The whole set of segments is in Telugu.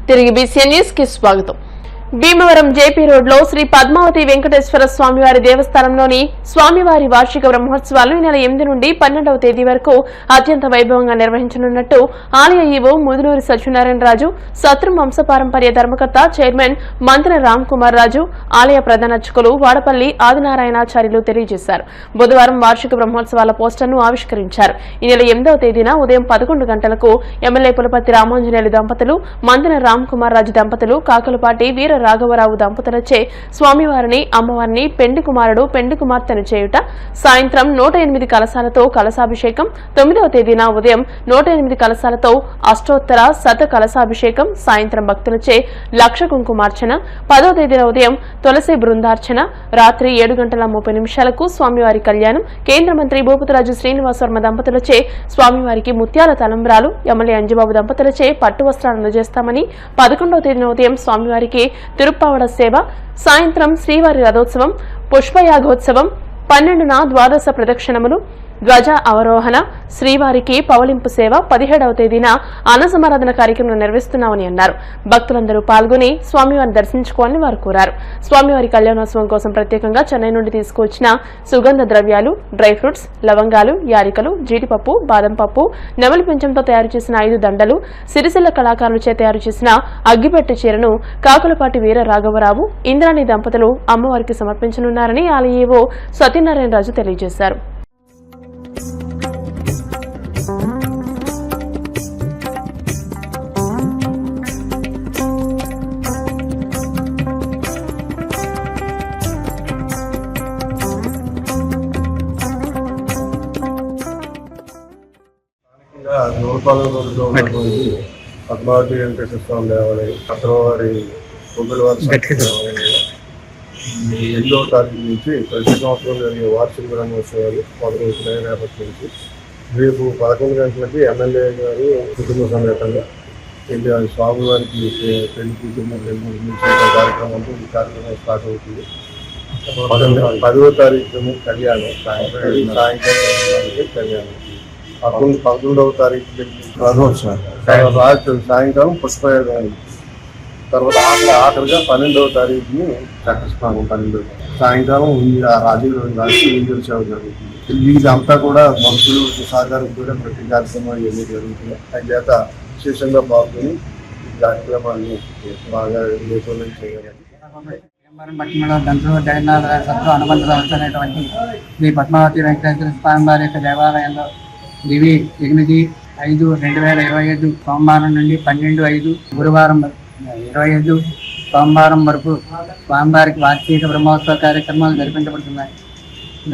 తిరిగి బీసీఎన్ న్యూస్ కి స్వాగతం. భీమవరం జేపీ రోడ్ లో శ్రీ పద్మావతి వెంకటేశ్వర స్వామివారి దేవస్థానంలోని స్వామివారి వార్షిక బ్రహ్మోత్సవాలు ఈ నెల 8 నుండి 12వ తేదీ వరకు అత్యంత వైభవంగా నిర్వహించనున్నట్టు ఆలయ ఈవో ముదునూరి సత్యనారాయణ రాజు, సత్రం వంశపారంపర్య ధర్మకర్త చైర్మన్ మంత్రి రామ్ కుమార్ రాజు, ఆలయ ప్రధాన అర్చకులు వాడపల్లి ఆదినారాయణాచార్యులు తెలియజేశారు. బుధవారం వార్షిక బ్రహ్మోత్సవాల పోస్టర్ను ఆవిష్కరించారు. ఈ నెల 8వ తేదీన ఉదయం 11 గంటలకు ఎమ్మెల్యే పులపర్తి రామాంజనేయులు దంపతులు, మంత్రి రామ్ కుమార్ రాజు దంపతులు, కాకులపాటి వీర రాఘవరావు దంపతులచే స్వామివారిని, అమ్మవారిని, పెండి కుమారుడు, పెండి కుమార్తెను చేయుట, సాయంత్రం 108 కలశాలతో కలశాభిషేకం, 9వ తేదీన ఉదయం 108 కలశాలతో అష్టోత్తర శత కలశాభిషేకం, సాయంత్రం భక్తులచే లక్ష కుంకుమార్చన, 10వ తేదీన ఉదయం తులసి బృందార్చన, రాత్రి 7:30 స్వామివారి కళ్యాణం, కేంద్ర మంత్రి భూపతిరాజు శ్రీనివాసవర్మ దంపతులచే స్వామివారికి ముత్యాల తలంబ్రాలు, ఎమ్మెల్యే అంజబాబు దంపతులచే పట్టు వస్త్రాలను అందజేస్తామని, 11వ తేదీన ఉదయం స్వామివారికి తిరుప్పావడ సేవ, సాయంత్రం శ్రీవారి రథోత్సవం, పుష్పయాగోత్సవం, 12న ద్వాదశ ప్రదక్షిణములు, ధ్వజ అవరోహణ, శ్రీవారికి పవలింపు సేవ, 17వ తేదీన అన్నసమారాధన కార్యక్రమం నిర్వహిస్తున్నామని అన్నారు. భక్తులందరూ పాల్గొని స్వామివారిని దర్శించుకోవాలని వారు కోరారు. స్వామివారి కళ్యాణోత్సవం కోసం ప్రత్యేకంగా చెన్నై నుండి తీసుకువచ్చిన సుగంధ ద్రవ్యాలు, డ్రై ఫ్రూట్స్, లవంగాలు, యారికలు, జీడిపప్పు, బాదం పప్పు, నెమలి పింఛంతో తయారు చేసిన 5 దండలు, సిరిసిల్ల కళాకారులచే తయారు చేసిన అగ్గిపెట్టె చీరను కాకులపాటి వీర రాఘవరావు, ఇంద్రాణి దంపతులు అమ్మవారికి సమర్పించనున్నారని ఆలయ ఈవో సత్యనారాయణ రాజు తెలియజేశారు. నూరుపాలెంలో ఉన్నటువంటి పద్మావతి వెంకటేశ్వర స్వామి దేవాలయం, అత్తవారి పొంగులవారి 8వ తారీఖు నుంచి ప్రతి సంవత్సరం జరిగే వార్షిక బ్రహ్మోత్సవాలు మొదలవుతున్నాయి. రేపటి నుంచి రేపు 11 గంటలకి ఎమ్మెల్యే గారు కుటుంబ సమేతంగా స్వామివారికి పెళ్లి కూతురు కార్యక్రమంతో ఈ కార్యక్రమం స్టార్ట్ అవుతుంది. 10వ తారీఖు కళ్యాణం, సాయంత్రం కళ్యాణం, 11వ తారీఖు రాత్రి సాయంకాలం పుష్పయాగం, తర్వాత ఆఖరిగా 12వ తారీఖుని చక్రస్నానం, 12వ సాయంకాలం రాజీవ్ సేవ జరుగుతుంది. ఇదంతా కూడా మనుషులు సహకారం కూడా ప్రతి కార్యక్రమాలు ఇవన్నీ జరుగుతున్నాయి. అంచేత విశేషంగా పాల్గొని ఈ కార్యక్రమాన్ని బాగా నిర్వహణ చేయాలి. పట్టణంలో దంతులు జగన్నాథ సత్తు అనుబంధ సంస్థ అనేటువంటి శ్రీ పద్మావతి వెంకటేశ్వర స్వామి వారి యొక్క దేవాలయంలో దివి 8/5/2025 సోమవారం నుండి 12/5 గురువారం 25 సోమవారం వరకు స్వామివారికి వార్షిక బ్రహ్మోత్సవ కార్యక్రమాలు జరిపించబడుతున్నాయి.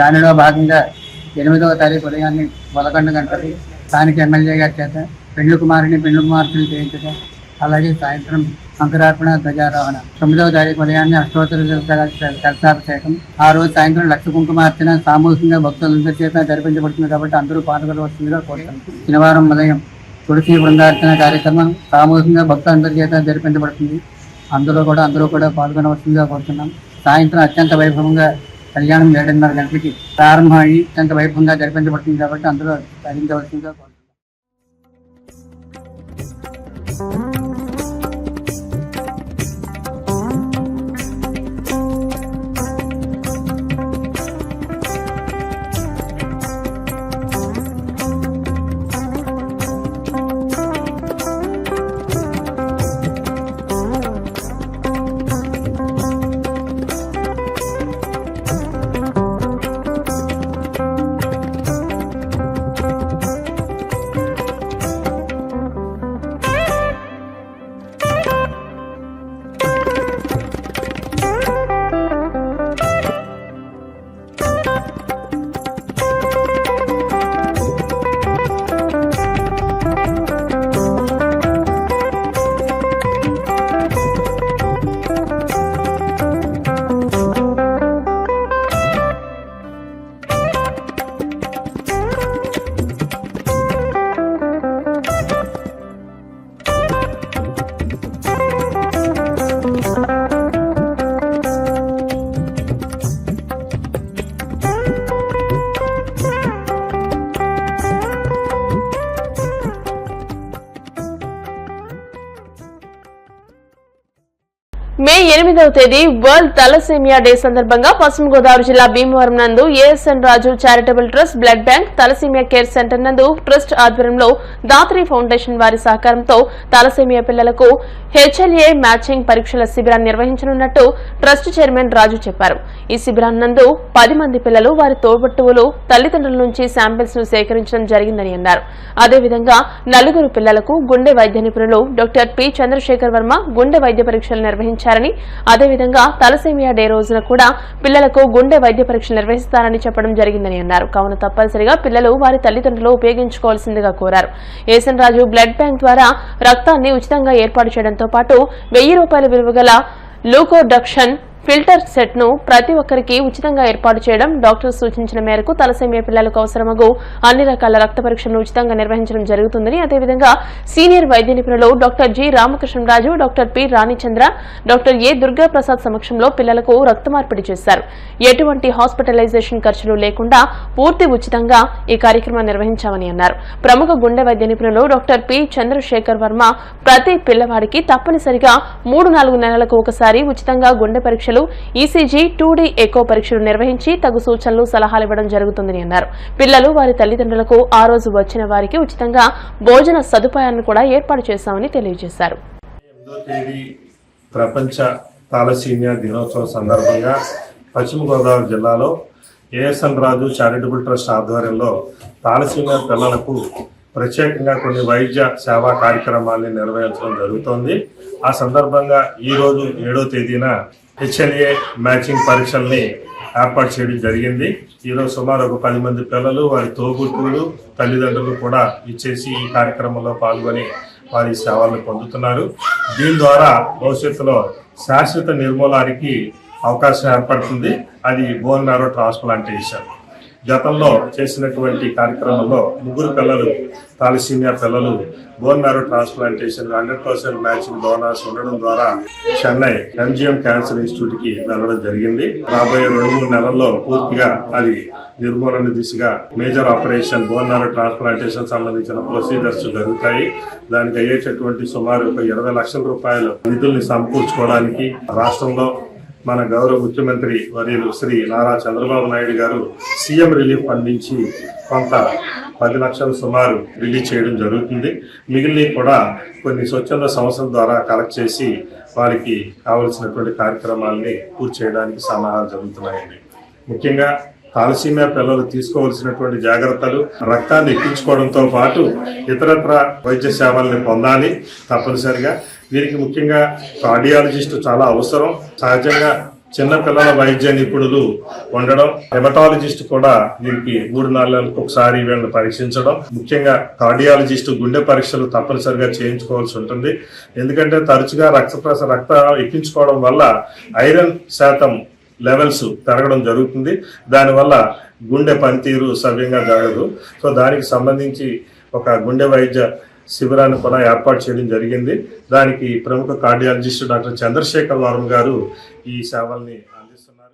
దానిలో భాగంగా 8వ తారీఖు ఉదయాన్నే 11 గంటలకి స్థానిక ఎమ్మెల్యే గారి చేత పెండ్లి కుమార్తెను చేయించడం, అలాగే సాయంత్రం అంకురార్పణ, ధ్వజారోహణ, 9వ తారీఖు ఉదయాన్నే అష్టోత్తర కలశాభిషేకం, ఆ రోజు సాయంత్రం లక్ష కుంకుమార్చన సామూహికంగా భక్తులందరి చేత జరిపించబడుతుంది కాబట్టి అందరూ పాల్గొనవలసిందిగా కోరుతాం. శనివారం ఉదయం తులసి బృందార్చన కార్యక్రమం సామూహికంగా భక్తులందరి చేత జరిపించబడుతుంది. అందరూ కూడా పాల్గొనవలసిందిగా కోరుతున్నాం. సాయంత్రం అత్యంత వైభవంగా కళ్యాణం 7:30 గంటలకి ప్రారంభమయ్యి అత్యంత వైభవంగా జరిపించబడుతుంది కాబట్టి అందరూ ధరించవలసిందిగా కోరుతున్నాం. మే 8వ తేదీ వరల్డ్ తలసేమియా డే సందర్భంగా పశ్చిమ గోదావరి జిల్లా భీమవరం నందు ASN Raju charitable trust blood bank thalassemia care centre నందు ట్రస్ట్ ఆధ్వర్యంలో దాత్రి ఫౌండేషన్ వారి సహకారంతో తలసేమియా పిల్లలకు హెచ్ఎల్ఏ మ్యాచింగ్ పరీక్షల శిబిరాన్ని నిర్వహించనున్నట్టు ట్రస్ట్ చైర్మన్ రాజు చెప్పారు. ఈ శిబిరాన్నందు 10 మంది పిల్లలు వారి తోబుట్టువులు తల్లిదండ్రుల నుంచి శాంపిల్స్ ను సేకరించడం జరిగిందని అన్నారు. అదేవిధంగా 4 పిల్లలకు గుండె వైద్య నిపుణులు డాక్టర్ పి చంద్రశేఖర్ వర్మ గుండె వైద్య పరీక్షలు నిర్వహించారని, అదేవిధంగా తలసేమియా డే రోజున కూడా పిల్లలకు గుండె వైద్య పరీక్షలు నిర్వహిస్తారని చెప్పడం జరిగిందని అన్నారు. కావున తప్పనిసరిగా పిల్లలు వారి తల్లిదండ్రులు ఉపయోగించుకోవాల్సిందిగా కోరారు. ఏఎస్ఎన్ రాజు బ్లడ్ బ్యాంక్ ద్వారా రక్తాన్ని ఉచితంగా ఏర్పాటు చేయడంతో పాటు ₹1000 విలువ గల లూకోడక్షన్ ఫిల్టర్ సెట్ ను ప్రతి ఒక్కరికి ఉచితంగా ఏర్పాటు చేయడం, డాక్టర్ సూచించిన మేరకు తలసేమియా పిల్లలకు అవసరమగు అన్ని రకాల రక్త పరీక్షలను ఉచితంగా నిర్వహించడం జరుగుతుందని, అదేవిధంగా సీనియర్ వైద్య నిపుణులు doctor G Ramakrishnaraju, doctor P Ranichandra, doctor A Durgaprasad సమక్షంలో పిల్లలకు రక్త మార్పిడి చేశారు. ఎటువంటి హాస్పిటలైజేషన్ ఖర్చులు లేకుండా పూర్తి ఉచితంగా ఈ కార్యక్రమాన్ని నిర్వహించామని అన్నారు. ప్రముఖ గుండె వైద్య నిపుణులు డాక్టర్ పి చంద్రశేఖర్ వర్మ ప్రతి పిల్లవాడికి తప్పనిసరిగా 3-4 నెలలకు ఒకసారి ఉచితంగా గుండె పరీక్ష ఈసీజీ 2D ఎకో పరీక్షలు నిర్వహించి తగు సూచనలు సలహాలు ఇవ్వడం జరుగుతుందని అన్నారు. పిల్లలు వారి తల్లిదండ్రులకు ఆ రోజు వచ్చిన వారికి ఉచితంగా భోజన సదుపాయాన్ని కూడా ఏర్పాటు చేశామని తెలియజేశారు. 8వ తేదీ ప్రపంచ తాలసీమియా దినోత్సవం సందర్భంగా పశ్చిమ గోదావరి జిల్లాలో ఏఎస్ఎన్ రాజు చారిటబుల్ ట్రస్ట్ ఆధ్వర్యంలో తాలసీమియా పిల్లలకు ప్రత్యేకంగా కొన్ని వైద్య సేవా కార్యక్రమాన్ని నిర్వహించడం జరుగుతోంది. ఆ సందర్భంగా ఈరోజు 7వ తేదీన హెచ్ఎల్ఏ మ్యాచింగ్ పరీక్షల్ని ఏర్పాటు చేయడం జరిగింది. ఈరోజు సుమారు ఒక 10 మంది పిల్లలు వారి తోబుట్టువులు తల్లిదండ్రులు కూడా ఇచ్చేసి ఈ కార్యక్రమంలో పాల్గొని వారి సేవలను పొందుతున్నారు. దీని ద్వారా భవిష్యత్తులో శాశ్వత నిర్మూలానికి అవకాశం ఏర్పడుతుంది. అది బోన్ మ్యారో ట్రాన్స్ప్లాంటేషన్. గతంలో చేసినటువంటి కార్యక్రమంలో 3 పిల్లలు తాలసీమియా పిల్లలు bone marrow transplantation 100% matching donors ఉండడం ద్వారా చెన్నై ఎంజిఎం క్యాన్సర్ ఇన్స్టిట్యూట్ కి వెళ్ళడం జరిగింది. రాబోయే 2-3 నెలల్లో పూర్తిగా అది నిర్మూలన దిశగా major operation bone marrow transplantation సంబంధించిన ప్రొసీజర్స్ జరుగుతాయి. దానికి అయ్యేటటువంటి సుమారు ఒక ₹20 లక్షల నిధుల్ని సమకూర్చుకోవడానికి రాష్ట్రంలో మన గౌరవ ముఖ్యమంత్రి వర్యులు శ్రీ నారా చంద్రబాబు నాయుడు గారు సీఎం రిలీఫ్ ఫండ్ నుంచి కొంత 10 లక్షలు సుమారు రిలీజ్ చేయడం జరుగుతుంది. మిగిలిన కూడా కొన్ని స్వచ్ఛంద సంస్థల ద్వారా కలెక్ట్ చేసి వారికి కావలసినటువంటి కార్యక్రమాలని పూర్తి చేయడానికి సన్నాహాలు జరుగుతున్నాయండి. ముఖ్యంగా తాలసీమియా పిల్లలు తీసుకోవాల్సినటువంటి జాగ్రత్తలు రక్తాన్ని ఎక్కించుకోవడంతో పాటు ఇతరత్ర వైద్య సేవల్ని పొందాలి. తప్పనిసరిగా వీరికి ముఖ్యంగా కార్డియాలజిస్ట్ చాలా అవసరం. సహజంగా చిన్న పిల్లల వైద్య నిపుణులు ఉండడం, హెమటాలజిస్ట్ కూడా వీరికి 3-4 నెలలకు ఒకసారి వీళ్ళని పరీక్షించడం, ముఖ్యంగా కార్డియాలజిస్ట్ గుండె పరీక్షలు తప్పనిసరిగా చేయించుకోవాల్సి ఉంటుంది. ఎందుకంటే తరచుగా రక్తం ఎక్కించుకోవడం వల్ల ఐరన్ శాతం లెవెల్స్ పెరగడం జరుగుతుంది. దానివల్ల గుండె పనితీరు సవ్యంగా జరగదు. సో దానికి సంబంధించి ఒక గుండె వైద్య శిబిరాన్ని కూడా ఏర్పాటు చేయడం జరిగింది. దానికి ప్రముఖ కార్డియాలజిస్ట్ డాక్టర్ చంద్రశేఖర్ వర్మ గారు ఈ సేవల్ని అందిస్తున్నారు.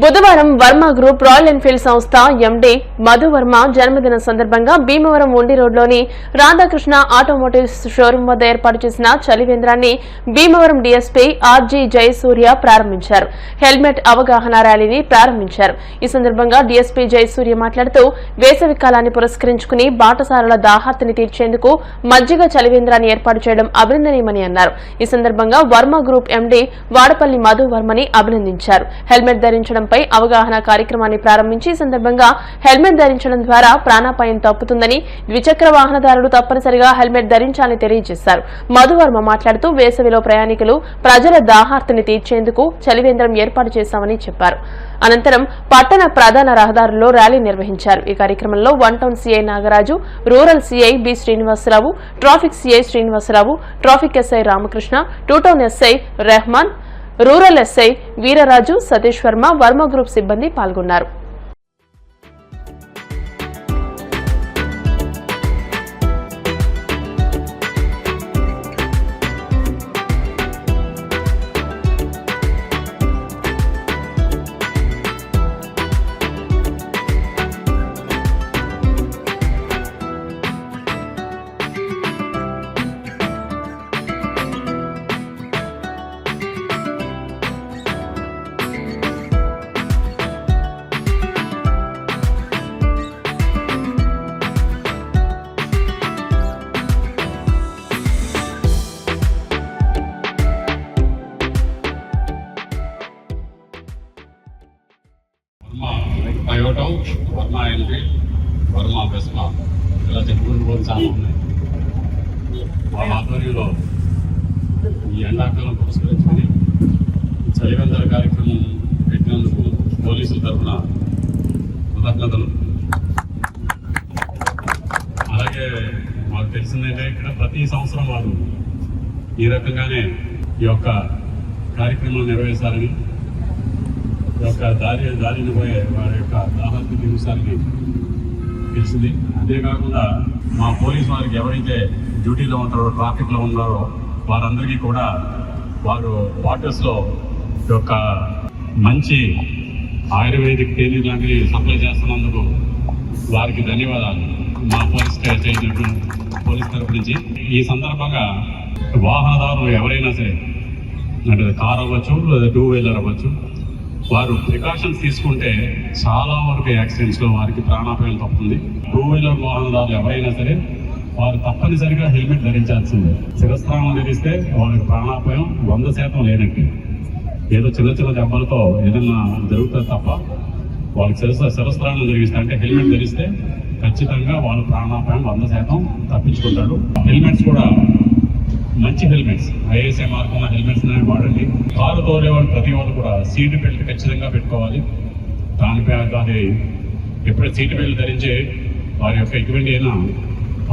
బుధవారం వర్మ గ్రూప్ రాయల్ ఎన్ఫీల్డ్ సంస్థ ఎండీ మధు వర్మ జన్మదిన సందర్భంగా భీమవరం ఉండి రోడ్లోని రాధాకృష్ణ ఆటోమోటివ్స్ షోరూం వద్ద ఏర్పాటు చేసిన చలివేంద్రాన్ని భీమవరం డీఎస్పీ ఆర్జీ జయసూర్య ప్రారంభించారు. హెల్మెట్ అవగాహన ర్యాలీని ప్రారంభించారు. ఈ సందర్భంగా డీఎస్పీ జయసూర్య మాట్లాడుతూ వేసవి కాలాన్ని పురస్కరించుకుని బాటసారుల దాహార్తిని తీర్చేందుకు మజ్జిగ చలివేంద్రాన్ని ఏర్పాటు చేయడం అభినందనీయమని అన్నారు. ఈ సందర్భంగా వర్మ గ్రూప్ ఎండీ వాడపల్లి మధు వర్మని అభినందించారు. హెల్మెట్ ధరించడం పై అవగాహన కార్యక్రమాన్ని ప్రారంభించి ఈ సందర్భంగా హెల్మెట్ ధరించడం ద్వారా ప్రాణాపాయం తప్పుతుందని, ద్విచక్ర వాహనదారులు తప్పనిసరిగా హెల్మెట్ ధరించాలని తెలియజేశారు. మధువర్మ మాట్లాడుతూ వేసవిలో ప్రయాణికులు ప్రజల దాహార్తిని తీర్చేందుకు చలివేంద్రం ఏర్పాటు చేశామని చెప్పారు. అనంతరం పట్టణ ప్రధాన రహదారుల్లో ర్యాలీ నిర్వహించారు. ఈ కార్యక్రమంలో 1 town CI Nagaraju, rural CI B Srinivasarao, traffic CI Srinivasarao, traffic SI Ramakrishna, 2 town SI Rehman, rural SI Veeraraju, Satish Varma, Varma group సిబ్బంది పాల్గొన్నారు. వర్మ ఎల్బీ, వర్మ వెస్పా ఇలా చెప్పుకుంటూ పోతే చాలా ఉన్నాయి. వాళ్ళ ఆధ్వర్యంలో ఈ ఎండాకాలం పురస్కరించుకుని చలివేంద్ర కార్యక్రమం పెట్టినందుకు పోలీసుల తరఫున కృతజ్ఞతలు. అలాగే మాకు తెలిసిందంటే ఇక్కడ ప్రతి సంవత్సరం వారు ఈ రకంగానే ఈ యొక్క కార్యక్రమాలు నిర్వహిస్తారని, ఈ యొక్క దారిని పోయే వారి యొక్క దాహాన్ని తీర్చాలని తెలిసింది. అంతేకాకుండా మా పోలీసు వారికి ఎవరైతే డ్యూటీలో ఉంటారో, ట్రాఫిక్లో ఉన్నారో వారందరికీ కూడా వారు వాటర్స్లో ఈ యొక్క మంచి ఆయుర్వేదిక్ తేనె లాంటివి సప్లై చేస్తున్నందుకు వారికి ధన్యవాదాలు మా పోలీస్ తరఫు నుంచి. ఈ సందర్భంగా వాహనదారులు ఎవరైనా సరే, అంటే కార్ అవ్వచ్చు లేదా 2 వీలర్ అవ్వచ్చు, వారు ప్రికాషన్స్ తీసుకుంటే చాలా వరకు యాక్సిడెంట్స్లో వారికి ప్రాణాపాయం తప్పుతుంది. 2 వీలర్ వాహనదారులు ఎవరైనా సరే వారు తప్పనిసరిగా హెల్మెట్ ధరించాల్సిందే. శిరస్త్రాణం ధరిస్తే వారికి ప్రాణాపాయం 100% లేనట్టు. ఏదో చిన్న చిన్న దెబ్బలతో ఏదన్నా జరుగుతుంది తప్ప వాళ్ళకి శిరస్త్రాణం జరిగిస్తే, అంటే హెల్మెట్ ధరిస్తే ఖచ్చితంగా వాళ్ళు ప్రాణాపాయం 100% తప్పించుకుంటారు. హెల్మెట్స్ కూడా మంచి హెల్మెట్స్, ఐఎస్ఐ మార్క్ ఉన్న హెల్మెట్స్ వాడండి. కారు తోలేవాళ్ళు ప్రతి వాళ్ళు కూడా సీట్ బెల్ట్ ఖచ్చితంగా పెట్టుకోవాలి. దానిపై అది ఎప్పుడైతే సీట్ బెల్ట్ ధరించి వారి యొక్క ఎటువంటి అయినా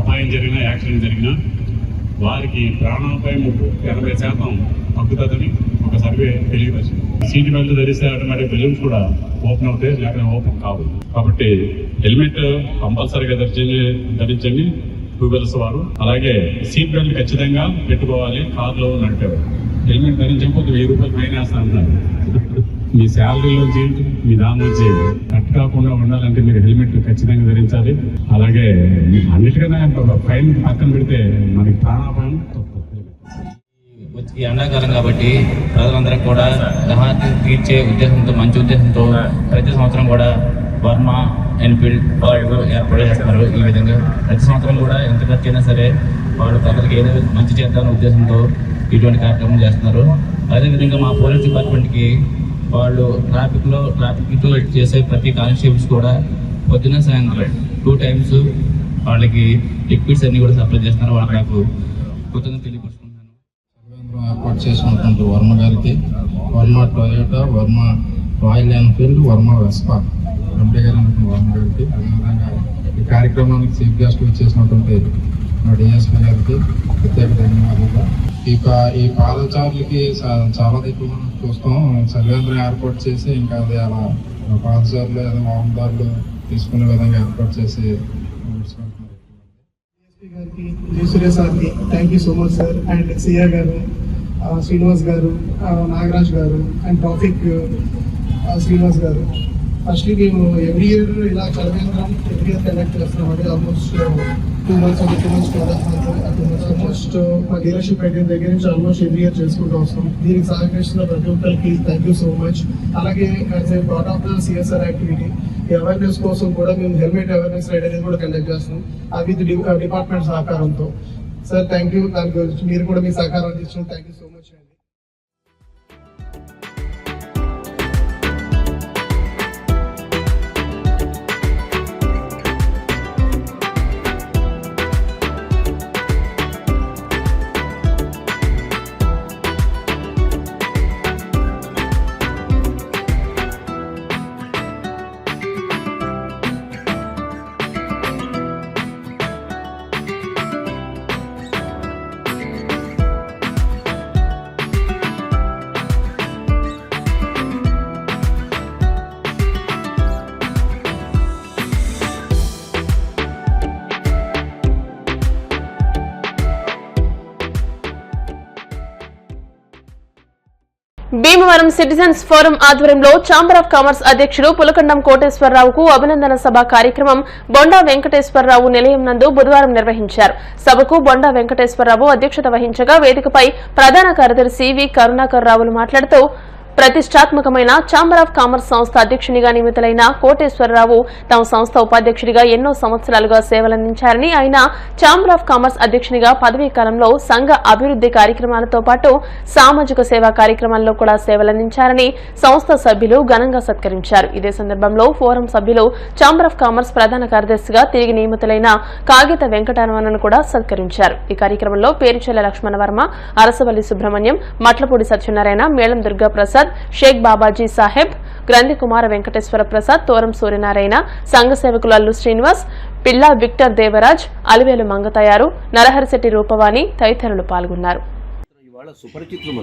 అపాయం జరిగినా, యాక్సిడెంట్ జరిగినా వారికి ప్రాణాపాయం 80% తగ్గుతుందని ఒక సర్వే తెలియపరిచింది. సీట్ బెల్ట్ ధరిస్తే ఆటోమేటిక్ బెలూన్స్ కూడా ఓపెన్ అవుతాయి, లేకపోతే ఓపెన్ కావు. కాబట్టి హెల్మెట్ కంపల్సరీగా ధరించండి 2 వీలర్స్ వారు. అలాగే సీట్ బెల్ట్ ఖచ్చితంగా పెట్టుకోవాలి. కార్లో నడిపేవారు హెల్మెట్ ధరించకపోతే 1000 రూపాయలు ఫైన్ వేస్తా అంటారు. మీ శాలరీలోంచి మీ దాని నుంచి కట్ కాకుండా ఉండాలంటే మీరు హెల్మెట్ ఖచ్చితంగా ధరించాలి. అలాగే అన్నిటికన్నా ఫైన్ పక్కన పెడితే మనకి ప్రాణాపాయం తక్కువ. ఈ ఎండాకాలం కాబట్టి ప్రజలందరూ కూడా దాహాన్ని తీర్చే ఉద్దేశంతో, మంచి ఉద్దేశంతో ప్రతి సంవత్సరం కూడా వర్మ ఎన్ఫీల్డ్ వాళ్ళు ఏర్పాటు చేస్తున్నారు. ఈ విధంగా ప్రతి సంవత్సరం కూడా ఎంత ఖర్చు అయినా సరే వాళ్ళు ప్రజలకు ఏదో మంచి చేద్దామనే ఉద్దేశంతో ఇటువంటి కార్యక్రమం చేస్తున్నారు. అదేవిధంగా మా పోలీస్ డిపార్ట్మెంట్కి వాళ్ళు ట్రాఫిక్తో చేసే ప్రతి కానిస్టేబుల్స్ కూడా పొద్దున్న సాయంత్రం 2 times వాళ్ళకి లిక్విడ్స్ అన్ని కూడా సప్లై చేస్తున్నారు. వాళ్ళకి నాకు కృతజ్ఞతలు తెలియపరుచుకుంటున్నాను. ఏర్పాటు చేసినటువంటి వర్మ గారికి, Varma Toyota, Varma royal Enfield, Varma Vespa MP గారు వర్మ గారికి, అదేవిధంగా ఈ కార్యక్రమానికి చీఫ్ గెస్ట్ వచ్చేసినటువంటి డిఎస్పీ గారికి ప్రత్యేక ధన్యవాదాలు. ఈ పాదచారులకి చాలా దగ్గర మనం చూస్తాం, చలివేంద్రం ఏర్పాటు చేసి ఇంకా అది అలా పాదచారులు ఏదో వాహనదారులు తీసుకునే విధంగా ఏర్పాటు చేసి గారికి, జయసూర్య సార్కి thank you so much sir. And సిఆ గారు, శ్రీనివాస్ గారు, నాగరాజ్ గారు అండ్ ట్రాఫిక్ శ్రీనివాస్ గారు. ఫస్ట్లీ మేము ఎవ్రీ ఇయర్ ఇలా చలివేంద్రం ఎవ్రీ ఇయర్ కండక్ట్ చేస్తున్నామండి. ఆల్మోస్ట్ 2 months ఆల్మోస్ట్ మా డీలర్షిప్ అయిన దగ్గర నుంచి ఆల్మోస్ట్ ఎవ్రీ ఇయర్ చేసుకుంటూ వస్తాం. దీనికి సహకరిస్తున్న ప్రతి ఒక్కరికి థ్యాంక్ యూ సో మచ్. అలాగే as a part of the CSR activity ఈ అవేర్నెస్ కోసం కూడా మేము హెల్మెట్ అవేర్నెస్ రైడ్ అనేది కూడా కండక్ట్ చేస్తున్నాం, అది డిపార్ట్మెంట్ సహకారంతో. Sir thank you. దాని గురించి మీరు కూడా మీ సహకారం అందించడం థ్యాంక్ యూ సో మచ్ అండి. భీమవరం సిటిజన్స్ ఫోరం ఆధ్వర్యంలో ఛాంబర్ ఆఫ్ కామర్స్ అధ్యక్షుడు పులకండం కోటేశ్వరరావుకు అభినందన సభ కార్యక్రమం బొండా వెంకటేశ్వరరావు నిలయం నందు బుధవారం నిర్వహించారు. సభకు బొండా వెంకటేశ్వరరావు అధ్యక్షత వహించగా వేదికపై ప్రధాన కార్యదర్శి వి కరుణాకర్ రావులు మాట్లాడుతూ ప్రతిష్టాత్మకమైన ఛాంబర్ ఆఫ్ కామర్స్ సంస్థ అధ్యక్షునిగా నియమితులైన కోటేశ్వరరావు తమ సంస్థ ఉపాధ్యక్షుడిగా ఎన్నో సంవత్సరాలుగా సేవలందించారని, ఆయన ఛాంబర్ ఆఫ్ కామర్స్ అధ్యక్షునిగా పదవీ కాలంలో సంఘ అభివృద్ధి కార్యక్రమాలతో పాటు సామాజిక సేవా కార్యక్రమాల్లో కూడా సేవలందించారని సంస్థ సభ్యులు ఘనంగా సత్కరించారు. ఇదే సందర్భంలో ఫోరం సభ్యులు ఛాంబర్ ఆఫ్ కామర్స్ ప్రధాన కార్యదర్శిగా తిరిగి నియమితులైన కాగిత వెంకటరమణను కూడా సత్కరించారు. ఈ కార్యక్రమంలో పేరుచెల్ల లక్ష్మణవర్మ, అరసవల్లి సుబ్రహ్మణ్యం, మట్లపూడి సత్యనారాయణ, మేళం దుర్గా ప్రసాద్, షేక్ బాబాజీ సాహెబ్, గ్రంథి కుమార వెంకటేశ్వర ప్రసాద్, తోరం సూర్యనారాయణ, సంఘ సేవకులు అల్లు శ్రీనివాస్, పిల్లా విక్టర్ దేవరాజ్, అలివేలు మంగతయారు, నరహరిశెట్టి రూపవాణి తదితరులు పాల్గొన్నారు. ఇవాళ సుపరిచితులు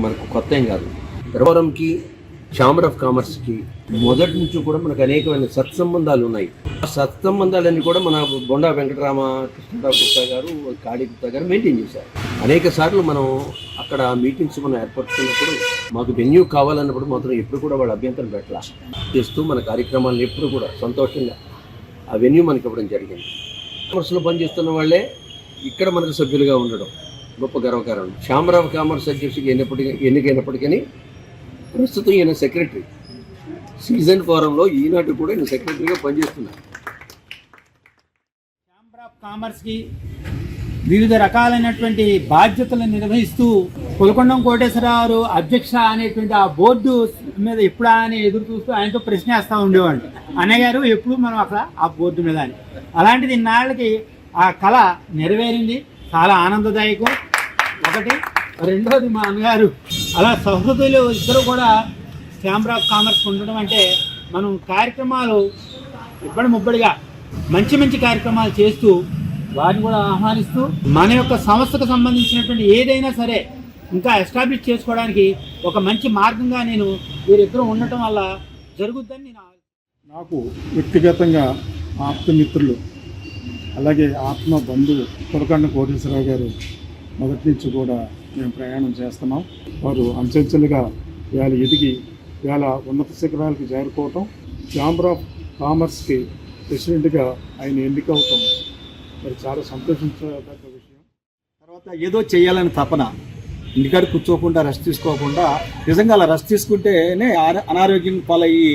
మనకు కొత్త ఏం కాదు. ఫోరంకి, ఛాంబర్ ఆఫ్ కామర్స్కి మొదటి నుంచి కూడా మనకు అనేకమైన సత్సంబంధాలు ఉన్నాయి. ఆ సత్సంబంధాలన్నీ కూడా మన బొండా వెంకటరామ కృష్ణరావు గుప్తా గారు, కాళీ గుప్తా గారు మెయింటైన్ చేశారు. అనేక సార్లు మనం అక్కడ మీటింగ్స్ మనం ఏర్పరుచుకున్నప్పుడు మాకు వెన్యూ కావాలన్నప్పుడు మాత్రం ఎప్పుడు కూడా వాళ్ళు అభ్యంతరం పెట్టాల చేస్తూ మన కార్యక్రమాలను ఎప్పుడు కూడా సంతోషంగా ఆ వెన్యూ మనకి ఇవ్వడం జరిగింది. కామర్స్లో పనిచేస్తున్న వాళ్ళే ఇక్కడ మనకు సభ్యులుగా ఉండడం గొప్ప గర్వకారణం. ఛాంబర్ ఆఫ్ కామర్స్ అధ్యక్షుడికి ఎన్నికైనప్పటికీ ప్రస్తుతం ఈయన సెక్రటరీ. సీజన్ ఫోరంలో ఈనాటి కూడా ఈయన సెక్రటరీగా పనిచేస్తున్నారు. ఛాంబర్ ఆఫ్ కామర్స్కి వివిధ రకాలైనటువంటి బాధ్యతలను నిర్వహిస్తూ కొలకొండం కోటేశ్వరరావు అధ్యక్ష అనేటువంటి ఆ బోర్డు మీద ఎప్పుడా అని ఎదురు చూస్తూ ఆయనతో ప్రశ్నేస్తూ ఉండేవాళ్ళు. అన్నయ్య గారు ఎప్పుడు మనం అక్కడ ఆ బోర్డు మీద అని. అలాంటిది ఇన్నాళ్ళకి ఆ కళ నెరవేరింది. చాలా ఆనందదాయకం. ఒకటి. రెండోది, మా అన్నగారు అలా సహృదయులు ఇద్దరు కూడా ఛాంబర్ ఆఫ్ కామర్స్ ఉండడం అంటే మనం కార్యక్రమాలు ముబ్బడిగా మంచి మంచి కార్యక్రమాలు చేస్తూ వారిని కూడా ఆహ్వానిస్తూ మన యొక్క సంస్థకు సంబంధించినటువంటి ఏదైనా సరే ఇంకా ఎస్టాబ్లిష్ చేసుకోవడానికి ఒక మంచి మార్గంగా నేను వీరిద్దరూ ఉండటం వల్ల జరుగుద్దని నాకు వ్యక్తిగతంగా ఆప్తమిత్రులు, అలాగే ఆత్మ బంధువు కొలకొండ కోటేశ్వరరావు గారు మొదటి నుంచి కూడా మేము ప్రయాణం చేస్తున్నాం. వారు అంచెంచెలుగా వేళ ఎదిగి వేళ ఉన్నత శిఖరాలకి చేరుకోవటం, ఛాంబర్ ఆఫ్ కామర్స్కి ప్రెసిడెంట్గా ఆయన ఎన్నికవటం మరి చాలా సంతోషించదగ్గ విషయం. తర్వాత ఏదో చేయాలని తపన, ఇంటికాడ కూర్చోకుండా రెస్ట్ తీసుకోకుండా, నిజంగా అలా రెస్ట్ తీసుకుంటేనే అనారోగ్యం పాలయ్యి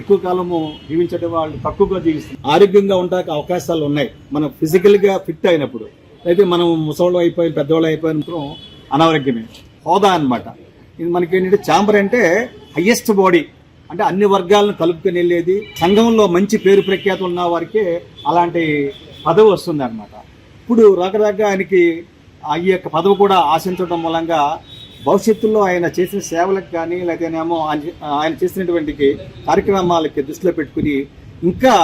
ఎక్కువ కాలము జీవించడం వాళ్ళు తక్కువగా జీవిస్తారు. ఆరోగ్యంగా ఉండడానికి అవకాశాలు ఉన్నాయి మనం ఫిజికల్గా ఫిట్ అయినప్పుడు. అయితే మనం ముసళ్ళు అయిపోయిన పెద్దవాళ్ళు అయిపోయిన అనారోగ్యమే హోదా అనమాట. ఇది మనకి ఏంటంటే ఛాంబర్ అంటే హయ్యెస్ట్ బాడీ, అంటే అన్ని వర్గాలను కలుపుకొని వెళ్ళేది. సంఘంలో మంచి పేరు ప్రఖ్యాతి ఉన్న వారికి అలాంటి పదవి వస్తుంది అనమాట. ఇప్పుడు రకరకాల ఆయనకి ఈ యొక్క పదవి కూడా ఆశించడం మూలంగా భవిష్యత్తులో ఆయన చేసిన సేవలకు కానీ లేకపోతేనేమో ఆయన చేసినటువంటి కార్యక్రమాలకి దృష్టిలో పెట్టుకుని ఇంకా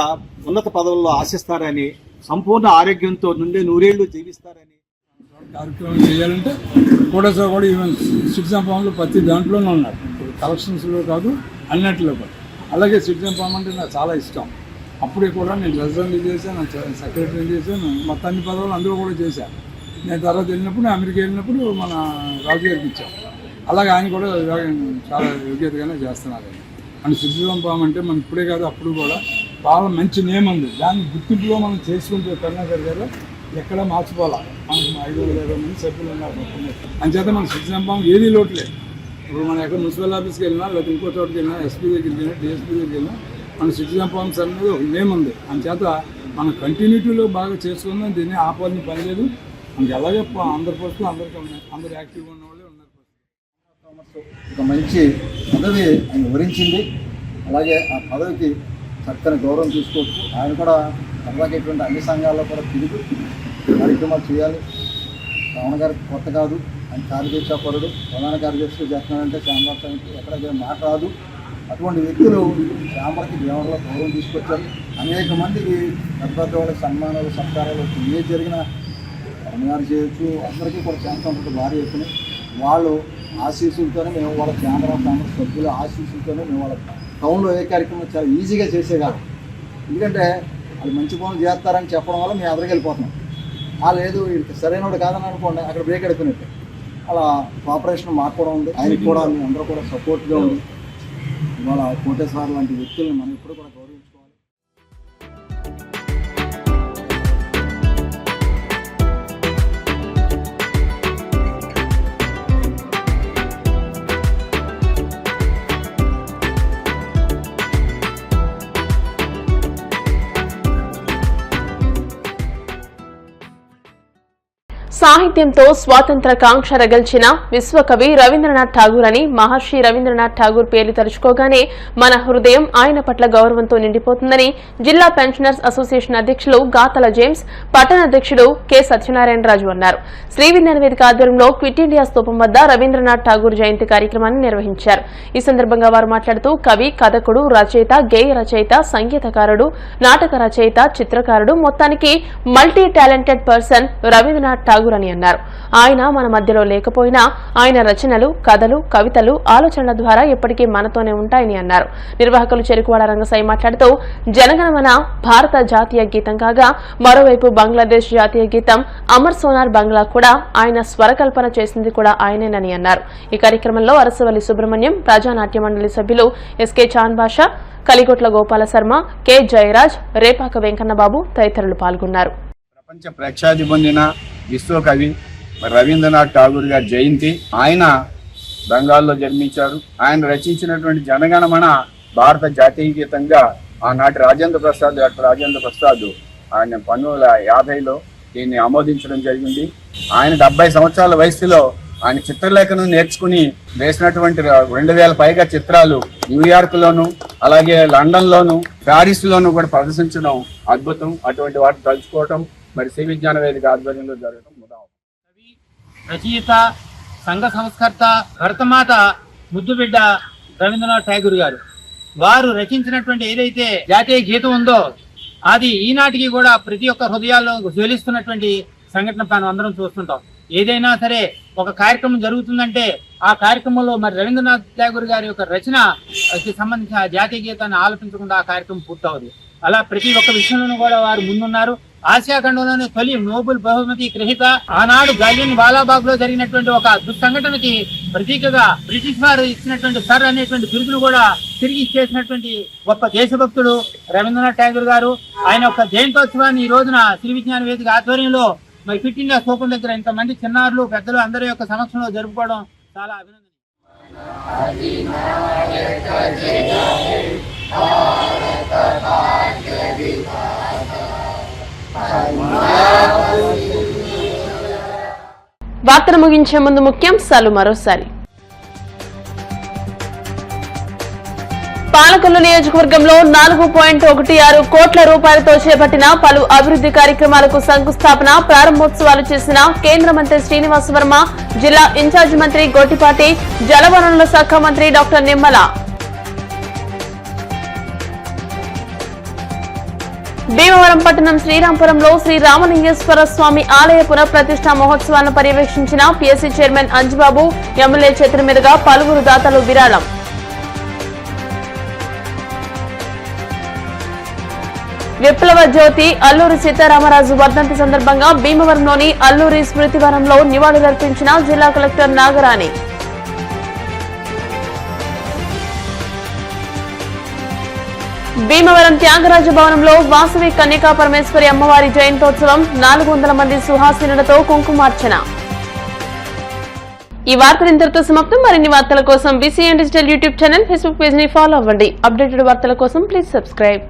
ఉన్నత పదవుల్లో ఆశిస్తారని, సంపూర్ణ ఆరోగ్యంతో నుండే 100 ఏళ్ళు జీవిస్తారని కార్యక్రమం చేయాలంటే కోటేశ్వరరావు కూడా ఈవెన్ సిటిజన్ ఫామ్లో ప్రతి దాంట్లోనే ఉన్నారు. ఇప్పుడు కలెక్షన్స్లో కాదు అన్నింటిలో కూడా. అలాగే సిటిజన్ ఫామ్ అంటే నాకు చాలా ఇష్టం. అప్పుడే కూడా నేను ప్రెసిడెంట్ చేశాను, సెక్రటరీ చేశాను, మొత్తం అన్ని పదవులు అందులో కూడా చేశాను. నేను తర్వాత వెళ్ళినప్పుడు అమెరికా వెళ్ళినప్పుడు మన రాజు గారికి ఇచ్చాను. అలాగే ఆయన కూడా చాలా యోగ్యతగానే చేస్తున్నారు. అండ్ సిటిజన్ ఫామ్ అంటే మనం ఇప్పుడే కాదు అప్పుడు కూడా చాలా మంచి నేమ్ ఉంది. దాన్ని గుర్తింపులో మనం చేసుకుంటే కరుణాకర్ గారు ఎక్కడ మార్చుకోవాలా. మనకు 520 మంది సభ్యులు ఉన్నారు. అంచేత మన సిటిజన్ ఫామ్ ఏదీ లోట్లేదు. ఇప్పుడు మనం ఎక్కడ మున్సిపల్ ఆఫీస్కి వెళ్ళినా లేకపోతే ఇంకో చోటుకి వెళ్ళినా, ఎస్పీ దగ్గరికి వెళ్ళినా, డిఎస్పీ దగ్గరికి వెళ్ళినా మన సిటిజన్ ఫామ్స్ అనేది ఒక నేమ్ ఉంది. అంచేత మనం కంటిన్యూటీలో బాగా చేసుకుందాం. దీన్ని ఆపాలని పని లేదు. మనకి ఎలాగే అందరి పోస్టులు అందరికీ ఉన్నాయి, అందరు యాక్టివ్గా ఉన్న వాళ్ళే ఉన్నారు. ఒక మంచి పదవి ఆయన వరించింది. అలాగే ఆ పదవికి చక్కని గౌరవం తీసుకోవచ్చు. ఆయన కూడా సరదాకేటువంటి అన్ని సంఘాల్లో కూడా తిరిగి కార్యక్రమాలు చేయాలి. రావణ గారికి కొత్త కాదు, ఆయన కార్యదర్శిపరుడు, ప్రధాన కార్యదర్శి చేస్తున్నారంటే ఛాంబర్ సమితి ఎక్కడ మాట రాదు. అటువంటి వ్యక్తులు ఛాంబర్కి దేవరలో గౌరవం తీసుకొచ్చారు. అనేక మందికి పెద్ద పెద్ద వాళ్ళకి సన్మానాలు, సత్కారాలు ఏది జరిగినా రమణగారు చేయొచ్చు. అందరికీ కూడా ఛాన్స్ ఉంటుంది భారీ ఎత్తున. వాళ్ళు ఆశీస్సులతోనే మేము వాళ్ళ ఛాంబర్ ఆఫ్ కామర్స్ సభ్యుల ఆశీస్సులతోనే మేము వాళ్ళ టౌన్లో ఏ కార్యక్రమం చాలా ఈజీగా చేసేగారు. ఎందుకంటే వాళ్ళు మంచి పనులు చేస్తారని చెప్పడం వల్ల మేము ఎదురుకి వెళ్ళిపోతున్నాం. లేదు వీడికి సరైనవాడు కాదని అనుకోండి, అక్కడ బ్రేక్ అడుగుతున్నట్టు అలా కోఆపరేషన్ మాట్లాడడం ఉంది. ఆయనకి కూడా మేము అందరూ కూడా సపోర్ట్గా ఉంది. ఇవాళ కోటేశ్వరరావు లాంటి వ్యక్తులను మనం ఇప్పుడు కూడా గౌరవించుకోవాలి. సాహిత్యంతో స్వాతంత్ర కాంక్ష రగిల్చిన విశ్వకవి రవీంద్రనాథ్ ఠాగూర్ అని మహర్షి రవీంద్రనాథ్ ఠాగూర్ పేర్లు తలుచుకోగానే మన హృదయం ఆయన పట్ల గౌరవంతో నిండిపోతుందని జిల్లా పెన్షనర్స్ అసోసియేషన్ అధ్యక్షులు గాతల జేమ్స్, పట్టణ అధ్యక్షుడు కె సత్యనారాయణరాజు అన్నారు. శ్రీ విజ్ఞాన వేదిక ఆధ్వర్యంలో క్విట్ ఇండియా స్తూపం వద్ద రవీంద్రనాథ్ ఠాగూర్ జయంతి కార్యక్రమాన్ని నిర్వహించారు. ఈ సందర్భంగా వారు మాట్లాడుతూ కవి, కథకుడు, రచయిత, గేయ రచయిత, సంగీతకారుడు, నాటక రచయిత, చిత్రకారుడు, మొత్తానికి multi talented person Rabindranath Tagore అని అన్నారు. ఆయన మన మధ్యలో లేకపోయినా ఆయన రచనలు, కథలు, కవితలు, ఆలోచనల ద్వారా ఎప్పటికీ మనతోనే ఉంటాయని అన్నారు. నిర్వాహకులు చెరుకువాడ రంగసాయి మాట్లాడుతూ జనగణమన భారత జాతీయ గీతం కాగా మరోవైపు బంగ్లాదేశ్ జాతీయ గీతం అమర్ సోనార్ బంగ్లా కూడా ఆయన స్వరకల్పన చేసింది కూడా ఆయనేనని అన్నారు. ఈ కార్యక్రమంలో అరసవల్లి సుబ్రహ్మణ్యం, ప్రజానాట్య మండలి సభ్యులు ఎస్కే చాన్ బాషా, కలిగొట్ల గోపాల శర్మ, కె జయరాజ్, రేపాక వెంకన్నబాబు తదితరులు పాల్గొన్నారు. ప్రపంచ ప్రఖ్యాతి పొందిన విశ్వకవి రవీంద్రనాథ్ ఠాగూర్ గారి జయంతి. ఆయన బెంగాల్లో జన్మించారు. ఆయన రచించినటువంటి జనగణమన భారత జాతీయ గీతంగా ఆనాటి డాక్టర్ రాజేంద్ర ప్రసాద్ ఆయన 1950లో దీన్ని ఆమోదించడం జరిగింది. ఆయన 70 సంవత్సరాల వయసులో ఆయన చిత్రలేఖనం నేర్చుకుని వేసినటువంటి 2000 పైగా చిత్రాలు న్యూయార్క్ లోను, అలాగే లండన్ లోను, ప్యారిస్ లోను కూడా ప్రదర్శించడం అద్భుతం. అటువంటి వాటిని తలుచుకోవటం మరి శ్రీ విజ్ఞాన వేదిక ఆధ్వర్యంలో జరగడం కవి, రచయిత, సంఘ సంస్కర్త, భరతమాత ముద్దుబిడ్డ రవీంద్రనాథ్ ఠాగూర్ గారు వారు రచించినటువంటి ఏదైతే జాతీయ గీతం ఉందో అది ఈనాటికి కూడా ప్రతి ఒక్క హృదయాల్లో జ్వలిస్తున్నటువంటి సంఘటన మనం అందరం చూస్తుంటాం. ఏదైనా సరే ఒక కార్యక్రమం జరుగుతుందంటే ఆ కార్యక్రమంలో మరి రవీంద్రనాథ్ ఠాగూర్ గారి యొక్క రచనకి సంబంధించిన జాతీయ గీతాన్ని ఆలోచించకుండా ఆ కార్యక్రమం పూర్తవుతుంది. అలా ప్రతి ఒక్క విషయంలోనూ కూడా వారు ముందున్నారు. ఆసియా ఖండంలోని తొలి నోబెల్ బహుమతి గ్రహీత, ఆనాడు గాలియన్ వాలాబాగ్ లో జరిగినటువంటి ఒక దుస్సంఘటనకి ప్రతీకగా బ్రిటిష్ వారు ఇచ్చినటువంటి సర్ అనేటువంటి బిరుదును కూడా తిరిగి ఇచ్చేసినటువంటి గొప్ప దేశభక్తుడు రవీంద్రనాథ్ ఠాగూర్ గారు. ఆయన యొక్క జయంతోత్సవాన్ని ఈ రోజున శ్రీ విజ్ఞాన వేదిక ఆధ్వర్యంలో మరి క్విట్ ఇండియా స్తూపం దగ్గర ఇంతమంది చిన్నారులు, పెద్దలు అందరి యొక్క సమక్షంలో జరుపుకోవడం చాలా అభినందన. వార్తలు ముగించే ముందు ముఖ్యాంశాలు మరోసారి. పాలకొల్లు నియోజకవర్గంలో 4.16 కోట్ల రూపాయలతో చేపట్టిన పలు అభివృద్ది కార్యక్రమాలకు శంకుస్థాపన, ప్రారంభోత్సవాలు చేసిన కేంద్ర మంత్రి శ్రీనివాస్ వర్మ, జిల్లా ఇన్ఛార్జి మంత్రి గొట్టిపాటి, జలవనరుల శాఖ మంత్రి డాక్టర్ నిమ్మల. భీమవరం పట్టణం శ్రీరాంపురంలో శ్రీ రామలింగేశ్వర స్వామి ఆలయ పునఃప్రతిష్ఠా మహోత్సవాలను పర్యవేక్షించిన పీఎస్సీ చైర్మన్ అంజిబాబు, ఎమ్మెల్యే చేతుల మీదుగా పలువురు దాతలు విరాళం. విప్లవ జ్యోతి అల్లూరి సీతారామరాజు వర్ధంతి సందర్భంగా భీమవరంలోని అల్లూరి స్మృతివనంలో నివాళులర్పించిన జిల్లా కలెక్టర్ నాగరాణి. భీమవరం త్యాగరాజ భవనంలో వాసవి కన్యకా పరమేశ్వరి అమ్మవారి జయంతోత్సవం, 400 మంది సుహాసినులతో కుంకుమార్చన. ఈ వార్తలు ఇంతటితో సమాప్తం. మరిన్ని వార్తల కోసం BCN digital YouTube channel, Facebook page ని ఫాలో అవ్వండి. అప్డేటెడ్ వార్తల కోసం ప్లీజ్ సబ్స్క్రైబ్.